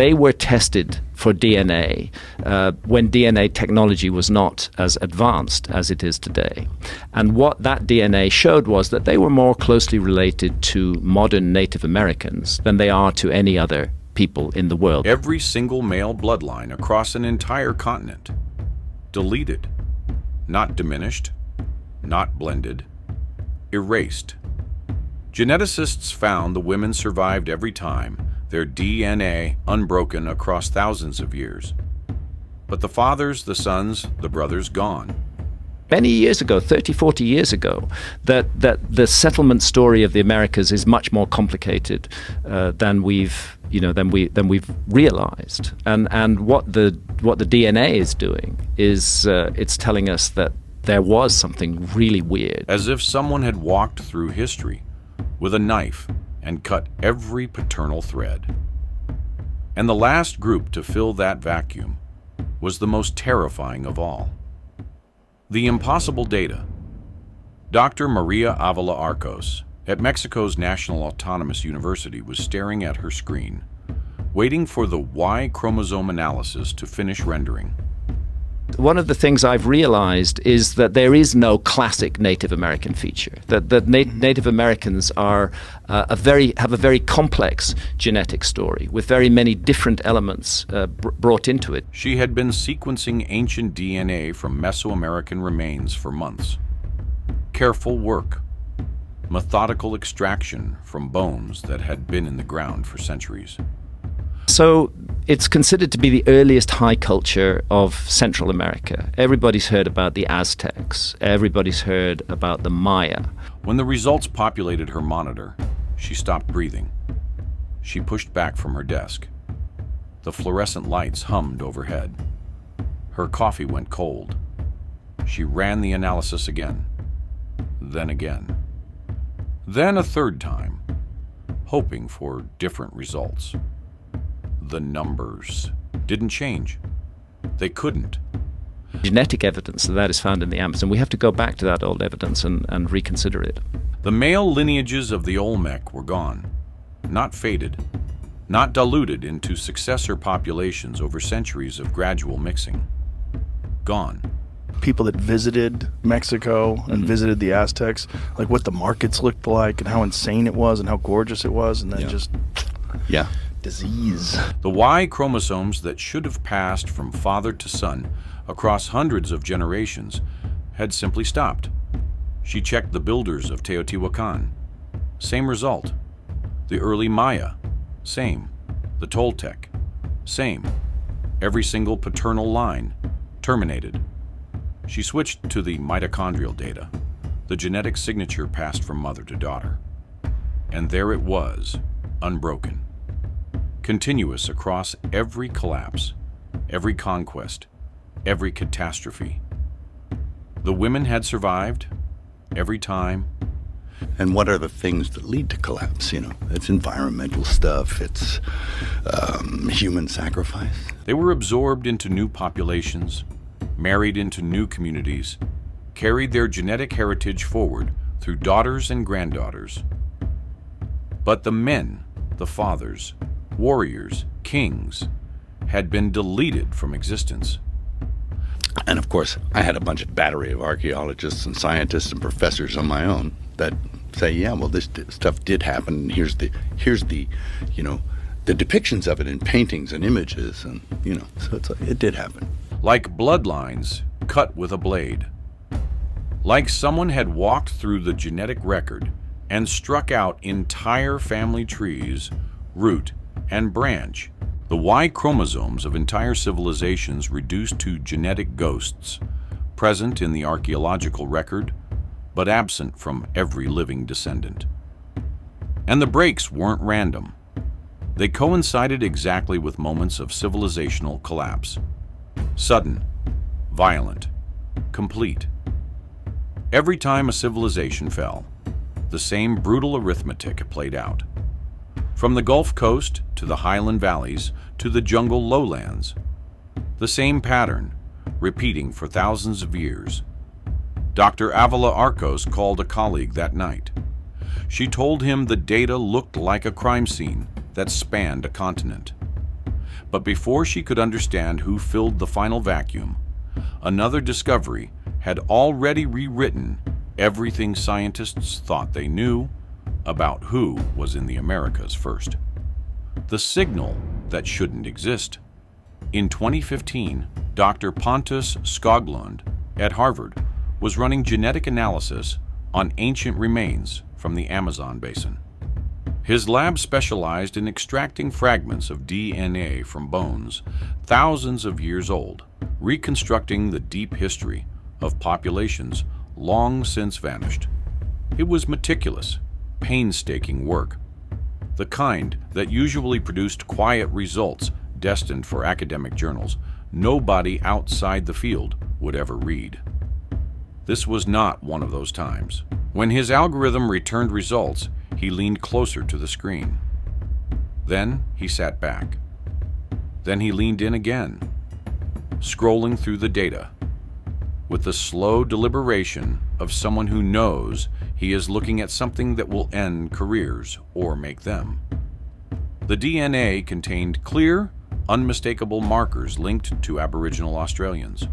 They were tested for DNA when DNA technology was not as advanced as it is today. And what that DNA showed was that they were more closely related to modern Native Americans than they are to any other people in the world. Every single male bloodline across an entire continent. Deleted. Not diminished. Not blended. Erased. Geneticists found the women survived every time, their DNA unbroken across thousands of years. But the fathers, the sons, the brothers gone. Many years ago, 30, 40 years ago, that the settlement story of the Americas is much more complicated than we've realized. And what the DNA is doing is it's telling us that there was something really weird. As if someone had walked through history with a knife and cut every paternal thread. And the last group to fill that vacuum was the most terrifying of all. The impossible data. Dr. Maria Avila Arcos at Mexico's National Autonomous University was staring at her screen, waiting for the Y chromosome analysis to finish rendering. One of the things I've realized is that there is no classic Native American feature. That Native Americans are have a very complex genetic story with very many different elements brought into it. She had been sequencing ancient DNA from Mesoamerican remains for months. Careful work, methodical extraction from bones that had been in the ground for centuries. So it's considered to be the earliest high culture of Central America. Everybody's heard about the Aztecs. Everybody's heard about the Maya. When the results populated her monitor, she stopped breathing. She pushed back from her desk. The fluorescent lights hummed overhead. Her coffee went cold. She ran the analysis again, then again, then a third time, hoping for different results. The numbers didn't change. They couldn't. Genetic evidence of that is found in the Amazon. We have to go back to that old evidence and reconsider it. The male lineages of the Olmec were gone, not faded, not diluted into successor populations over centuries of gradual mixing. Gone. People that visited Mexico and visited the Aztecs, like what the markets looked like and how insane it was and how gorgeous it was, and then disease. The Y chromosomes that should have passed from father to son across hundreds of generations had simply stopped. She checked the builders of Teotihuacan. Same result. The early Maya. Same. The Toltec. Same. Every single paternal line. Terminated. She switched to the mitochondrial data. The genetic signature passed from mother to daughter. And there it was, unbroken. Continuous across every collapse, every conquest, every catastrophe. The women had survived every time. And what are the things that lead to collapse? It's environmental stuff, it's human sacrifice. They were absorbed into new populations, married into new communities, carried their genetic heritage forward through daughters and granddaughters. But the men, the fathers, warriors, kings, had been deleted from existence. And of course, I had a battery of archaeologists and scientists and professors on my own that say, yeah, well, this stuff did happen. And here's the the depictions of it in paintings and images, and so it did happen. Like bloodlines cut with a blade. Like someone had walked through the genetic record and struck out entire family trees, root and branch. The Y chromosomes of entire civilizations reduced to genetic ghosts, present in the archaeological record, but absent from every living descendant. And the breaks weren't random. They coincided exactly with moments of civilizational collapse. Sudden, violent, complete. Every time a civilization fell, the same brutal arithmetic played out. From the Gulf Coast to the highland valleys to the jungle lowlands, the same pattern, repeating for thousands of years. Dr. Avila Arcos called a colleague that night. She told him the data looked like a crime scene that spanned a continent. But before she could understand who filled the final vacuum, another discovery had already rewritten everything scientists thought they knew about who was in the Americas first. The signal that shouldn't exist. In 2015, Dr. Pontus Skoglund at Harvard was running genetic analysis on ancient remains from the Amazon basin. His lab specialized in extracting fragments of DNA from bones thousands of years old, reconstructing the deep history of populations long since vanished. It was meticulous, painstaking work, the kind that usually produced quiet results destined for academic journals nobody outside the field would ever read. This was not one of those times. When his algorithm returned results, he leaned closer to the screen. Then he sat back. Then he leaned in again, scrolling through the data with the slow deliberation of someone who knows he is looking at something that will end careers or make them. The DNA contained clear, unmistakable markers linked to Aboriginal Australians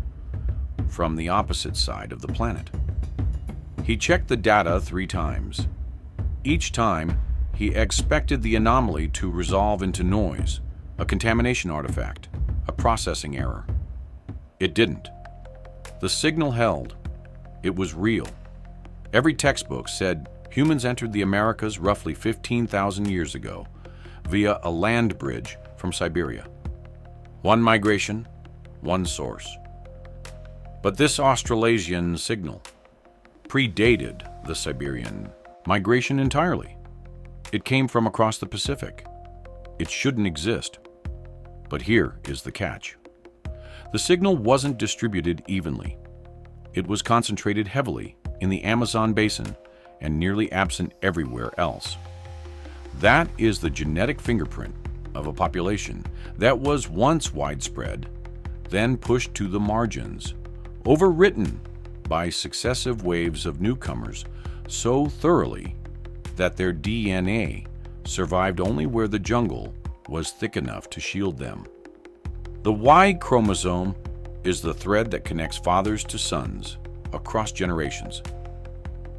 from the opposite side of the planet. He checked the data 3 times. Each time, he expected the anomaly to resolve into noise, a contamination artifact, a processing error. It didn't. The signal held. It was real. Every textbook said humans entered the Americas roughly 15,000 years ago via a land bridge from Siberia. One migration, one source. But this Australasian signal predated the Siberian migration entirely. It came from across the Pacific. It shouldn't exist. But here is the catch. The signal wasn't distributed evenly. It was concentrated heavily in the Amazon basin and nearly absent everywhere else. That is the genetic fingerprint of a population that was once widespread, then pushed to the margins, overwritten by successive waves of newcomers so thoroughly that their DNA survived only where the jungle was thick enough to shield them. The Y chromosome is the thread that connects fathers to sons across generations.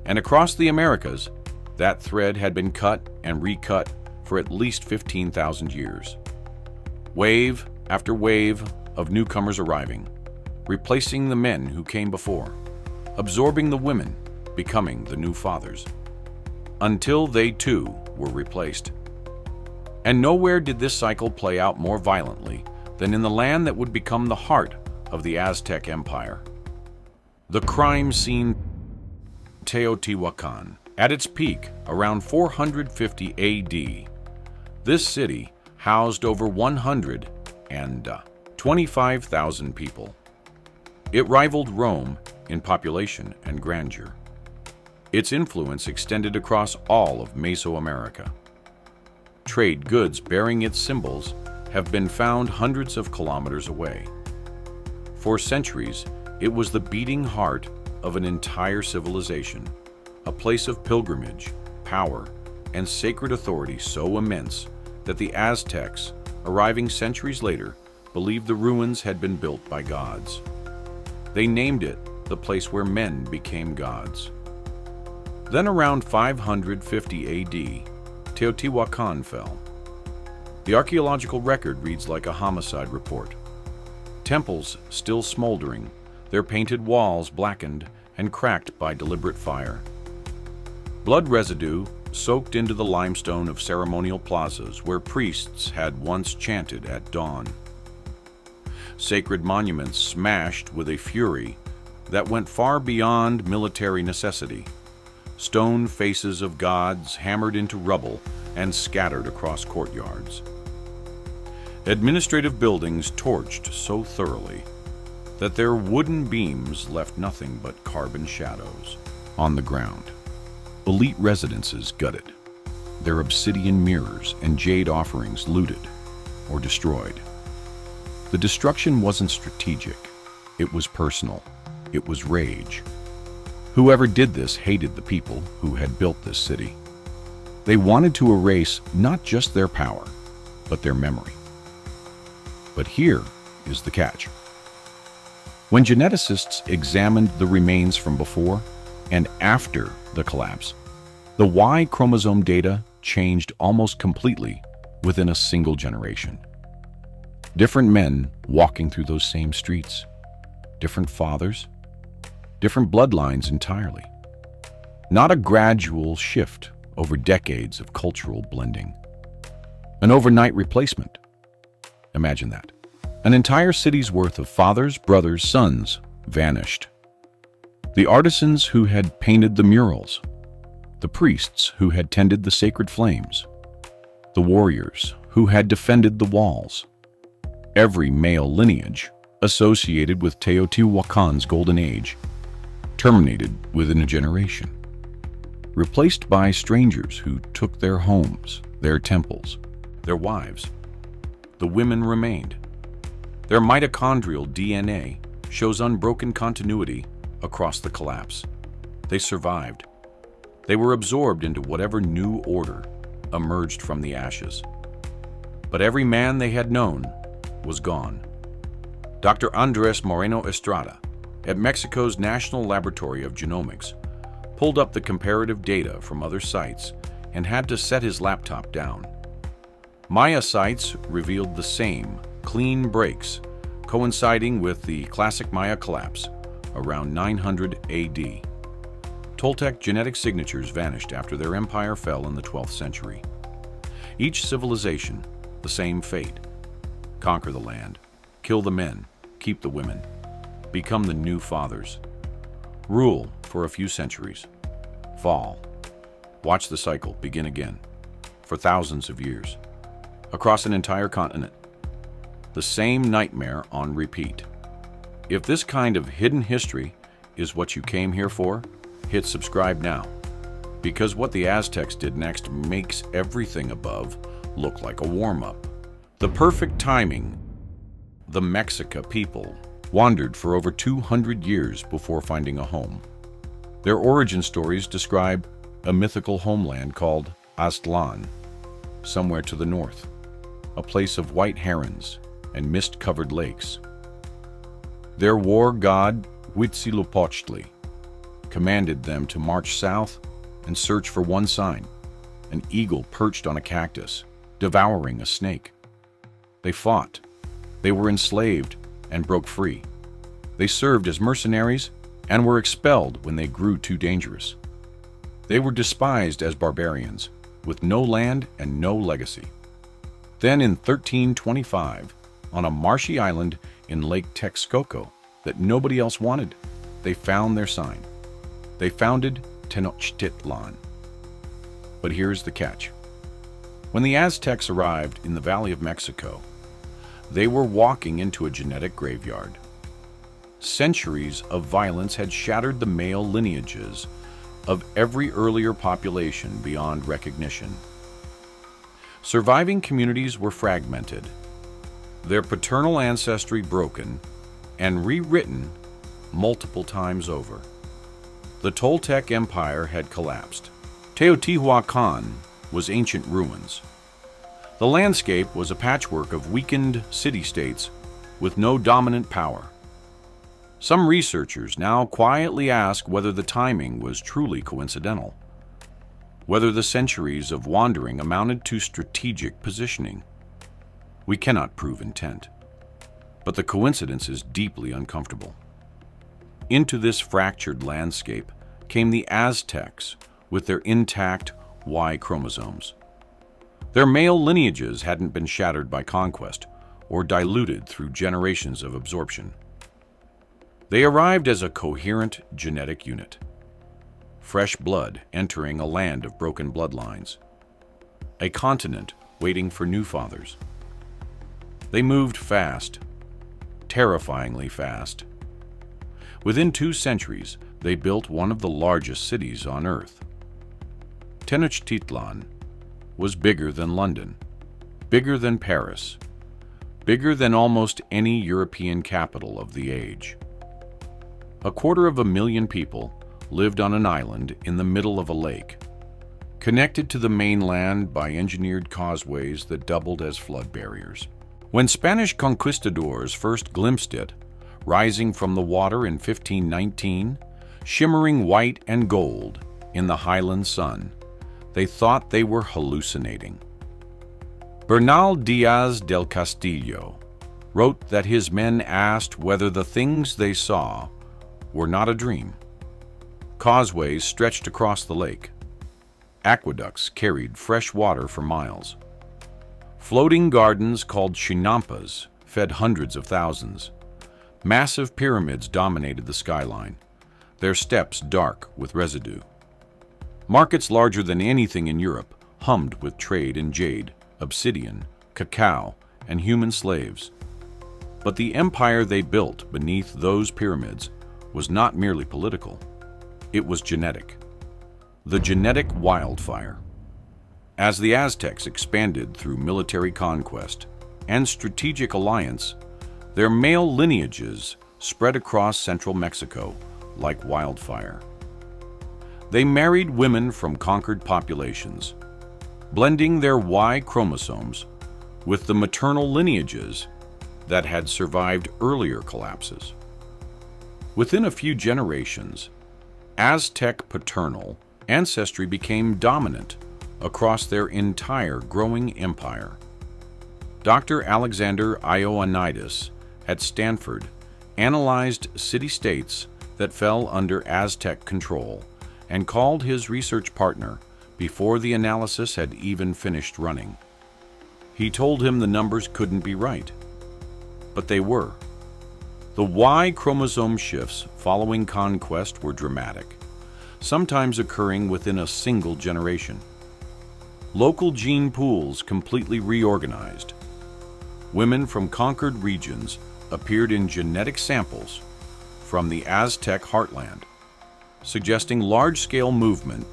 And across the Americas, that thread had been cut and recut for at least 15,000 years. Wave after wave of newcomers arriving, replacing the men who came before, absorbing the women, becoming the new fathers, until they too were replaced. And nowhere did this cycle play out more violently than in the land that would become the heart of the Aztec Empire. The crime scene, Teotihuacan, at its peak around 450 AD. This city housed over 125,000 people. It rivaled Rome in population and grandeur. Its influence extended across all of Mesoamerica. Trade goods bearing its symbols have been found hundreds of kilometers away. For centuries, it was the beating heart of an entire civilization, a place of pilgrimage, power, and sacred authority so immense that the Aztecs, arriving centuries later, believed the ruins had been built by gods. They named it the place where men became gods. Then around 550 AD, Teotihuacan fell. The archaeological record reads like a homicide report. Temples still smoldering, their painted walls blackened and cracked by deliberate fire. Blood residue soaked into the limestone of ceremonial plazas where priests had once chanted at dawn. Sacred monuments smashed with a fury that went far beyond military necessity. Stone faces of gods hammered into rubble and scattered across courtyards. Administrative buildings torched so thoroughly that their wooden beams left nothing but carbon shadows on the ground. Elite residences gutted, their obsidian mirrors and jade offerings looted or destroyed. The destruction wasn't strategic, it was personal, it was rage. Whoever did this hated the people who had built this city. They wanted to erase not just their power, but their memory. But here is the catch. When geneticists examined the remains from before and after the collapse, the Y chromosome data changed almost completely within a single generation. Different men walking through those same streets, different fathers, different bloodlines entirely. Not a gradual shift over decades of cultural blending. An overnight replacement. Imagine that. An entire city's worth of fathers, brothers, sons vanished. The artisans who had painted the murals, the priests who had tended the sacred flames, the warriors who had defended the walls. Every male lineage associated with Teotihuacan's golden age terminated within a generation, replaced by strangers who took their homes, their temples, their wives. The women remained. Their mitochondrial DNA shows unbroken continuity across the collapse. They survived. They were absorbed into whatever new order emerged from the ashes. But every man they had known was gone. Dr. Andres Moreno Estrada at Mexico's National Laboratory of Genomics pulled up the comparative data from other sites and had to set his laptop down. Maya sites revealed the same clean breaks, coinciding with the classic Maya collapse around 900 AD. Toltec genetic signatures vanished after their empire fell in the 12th century. Each civilization, the same fate. Conquer the land, kill the men, keep the women, become the new fathers. Rule for a few centuries, fall. Watch the cycle begin again, for thousands of years, across an entire continent. The same nightmare on repeat. If this kind of hidden history is what you came here for, hit subscribe now, because what the Aztecs did next makes everything above look like a warm-up. The perfect timing. The Mexica people wandered for over 200 years before finding a home. Their origin stories describe a mythical homeland called Aztlan, somewhere to the north, a place of white herons and mist-covered lakes. Their war god, Huitzilopochtli, commanded them to march south and search for one sign, an eagle perched on a cactus, devouring a snake. They fought. They were enslaved and broke free. They served as mercenaries and were expelled when they grew too dangerous. They were despised as barbarians, with no land and no legacy. Then in 1325, on a marshy island in Lake Texcoco that nobody else wanted, they found their sign. They founded Tenochtitlan. But here's the catch. When the Aztecs arrived in the Valley of Mexico, they were walking into a genetic graveyard. Centuries of violence had shattered the male lineages of every earlier population beyond recognition. Surviving communities were fragmented, their paternal ancestry broken and rewritten multiple times over. The Toltec Empire had collapsed. Teotihuacan was ancient ruins. The landscape was a patchwork of weakened city-states with no dominant power. Some researchers now quietly ask whether the timing was truly coincidental, whether the centuries of wandering amounted to strategic positioning. We cannot prove intent, but the coincidence is deeply uncomfortable. Into this fractured landscape came the Aztecs with their intact Y chromosomes. Their male lineages hadn't been shattered by conquest or diluted through generations of absorption. They arrived as a coherent genetic unit, fresh blood entering a land of broken bloodlines, a continent waiting for new fathers. They moved fast, terrifyingly fast. Within 2 centuries, they built one of the largest cities on Earth. Tenochtitlan was bigger than London, bigger than Paris, bigger than almost any European capital of the age. 250,000 people lived on an island in the middle of a lake, connected to the mainland by engineered causeways that doubled as flood barriers. When Spanish conquistadors first glimpsed it, rising from the water in 1519, shimmering white and gold in the highland sun, they thought they were hallucinating. Bernal Diaz del Castillo wrote that his men asked whether the things they saw were not a dream. Causeways stretched across the lake. Aqueducts carried fresh water for miles. Floating gardens called chinampas fed hundreds of thousands. Massive pyramids dominated the skyline, their steps dark with residue. Markets larger than anything in Europe hummed with trade in jade, obsidian, cacao, and human slaves. But the empire they built beneath those pyramids was not merely political. It was genetic. The genetic wildfire. As the Aztecs expanded through military conquest and strategic alliance, their male lineages spread across central Mexico like wildfire. They married women from conquered populations, blending their Y chromosomes with the maternal lineages that had survived earlier collapses. Within a few generations, Aztec paternal ancestry became dominant across their entire growing empire. Dr. Alexander Ioannidis at Stanford analyzed city-states that fell under Aztec control and called his research partner before the analysis had even finished running. He told him the numbers couldn't be right, but they were. The Y chromosome shifts following conquest were dramatic, sometimes occurring within a single generation. Local gene pools completely reorganized. Women from conquered regions appeared in genetic samples from the Aztec heartland, suggesting large-scale movement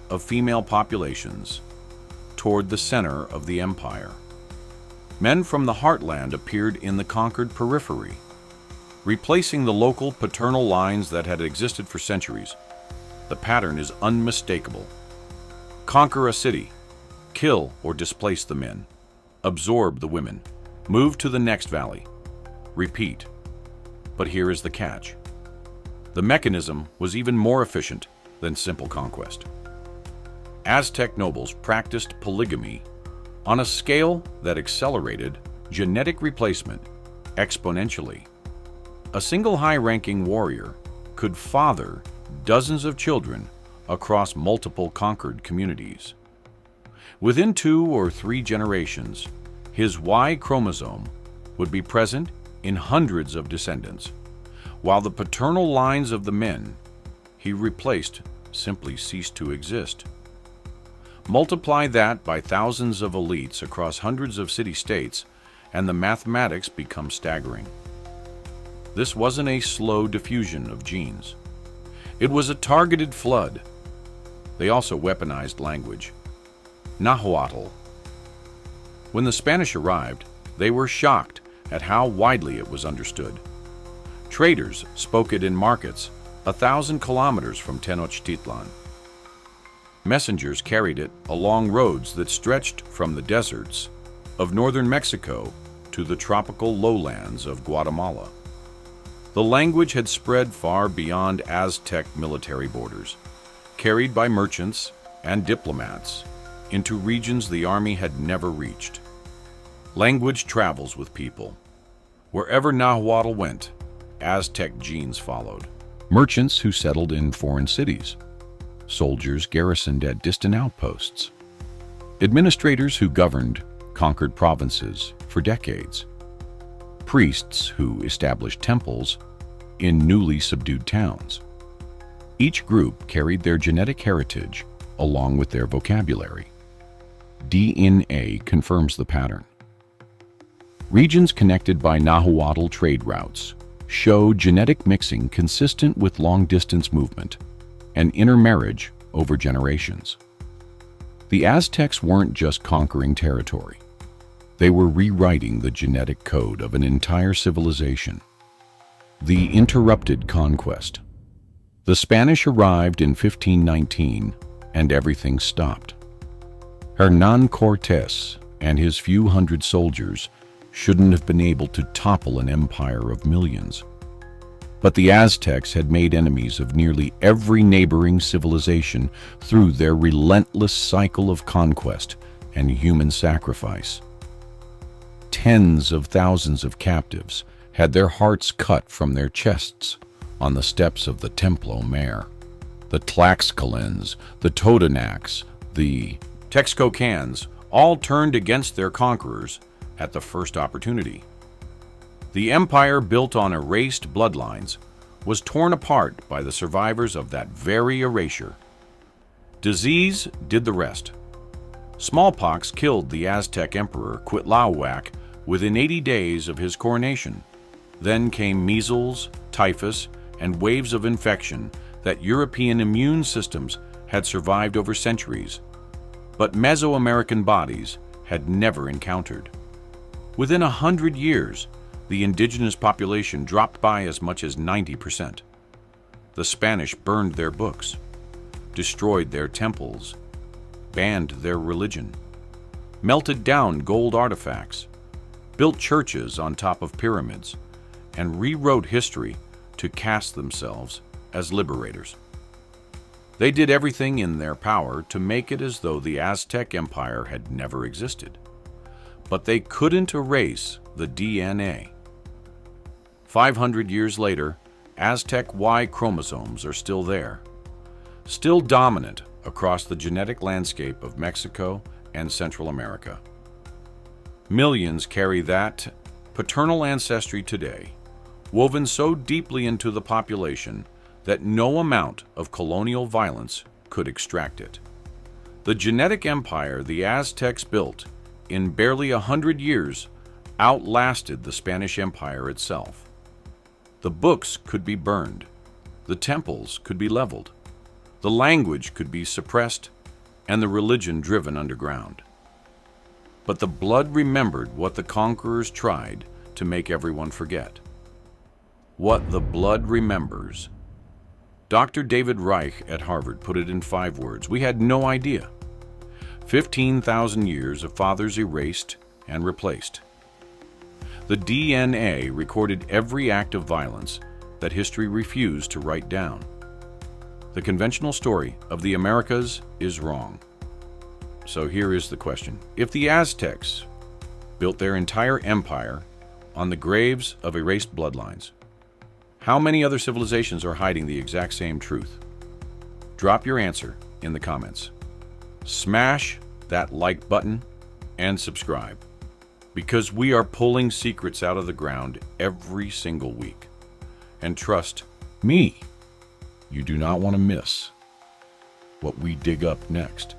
of female populations toward the center of the empire. Men from the heartland appeared in the conquered periphery, replacing the local paternal lines that had existed for centuries. The pattern is unmistakable. Conquer a city, kill or displace the men, absorb the women, move to the next valley, repeat. But here is the catch. The mechanism was even more efficient than simple conquest. Aztec nobles practiced polygamy on a scale that accelerated genetic replacement exponentially. A single high-ranking warrior could father dozens of children across multiple conquered communities. Within 2 or 3 generations, his Y chromosome would be present in hundreds of descendants, while the paternal lines of the men he replaced simply ceased to exist. Multiply that by thousands of elites across hundreds of city-states, and the mathematics become staggering. This wasn't a slow diffusion of genes. It was a targeted flood. They also weaponized language. Nahuatl. When the Spanish arrived, they were shocked at how widely it was understood. Traders spoke it in markets 1,000 kilometers from Tenochtitlan. Messengers carried it along roads that stretched from the deserts of northern Mexico to the tropical lowlands of Guatemala. The language had spread far beyond Aztec military borders, carried by merchants and diplomats into regions the army had never reached. Language travels with people. Wherever Nahuatl went, Aztec genes followed. Merchants who settled in foreign cities, soldiers garrisoned at distant outposts, administrators who governed conquered provinces for decades, priests who established temples in newly subdued towns. Each group carried their genetic heritage along with their vocabulary. DNA confirms the pattern. Regions connected by Nahuatl trade routes show genetic mixing consistent with long-distance movement and intermarriage over generations. The Aztecs weren't just conquering territory. They were rewriting the genetic code of an entire civilization. The interrupted conquest. The Spanish arrived in 1519 and everything stopped. Hernán Cortés and his few hundred soldiers shouldn't have been able to topple an empire of millions. But the Aztecs had made enemies of nearly every neighboring civilization through their relentless cycle of conquest and human sacrifice. Tens of thousands of captives had their hearts cut from their chests on the steps of the Templo Mayor. The Tlaxcalans, the Totonacs, the Texcocans all turned against their conquerors at the first opportunity. The empire built on erased bloodlines was torn apart by the survivors of that very erasure. Disease did the rest. Smallpox killed the Aztec emperor Cuitlahuac within 80 days of his coronation. Then came measles, typhus, and waves of infection that European immune systems had survived over centuries, but Mesoamerican bodies had never encountered. Within 100 years, the indigenous population dropped by as much as 90%. The Spanish burned their books, destroyed their temples, banned their religion, melted down gold artifacts, built churches on top of pyramids, and rewrote history to cast themselves as liberators. They did everything in their power to make it as though the Aztec Empire had never existed. But they couldn't erase the DNA. 500 years later, Aztec Y chromosomes are still there, still dominant across the genetic landscape of Mexico and Central America. Millions carry that paternal ancestry today, woven so deeply into the population that no amount of colonial violence could extract it. The genetic empire the Aztecs built in barely 100 years outlasted the Spanish Empire itself. The books could be burned, the temples could be leveled, the language could be suppressed, and the religion driven underground. But the blood remembered what the conquerors tried to make everyone forget. What the blood remembers. Dr. David Reich at Harvard put it in 5 words. We had no idea. 15,000 years of fathers erased and replaced. The DNA recorded every act of violence that history refused to write down. The conventional story of the Americas is wrong. So here is the question. If the Aztecs built their entire empire on the graves of erased bloodlines, how many other civilizations are hiding the exact same truth? Drop your answer in the comments. Smash that like button and subscribe, because we are pulling secrets out of the ground every single week. And trust me, you do not want to miss what we dig up next.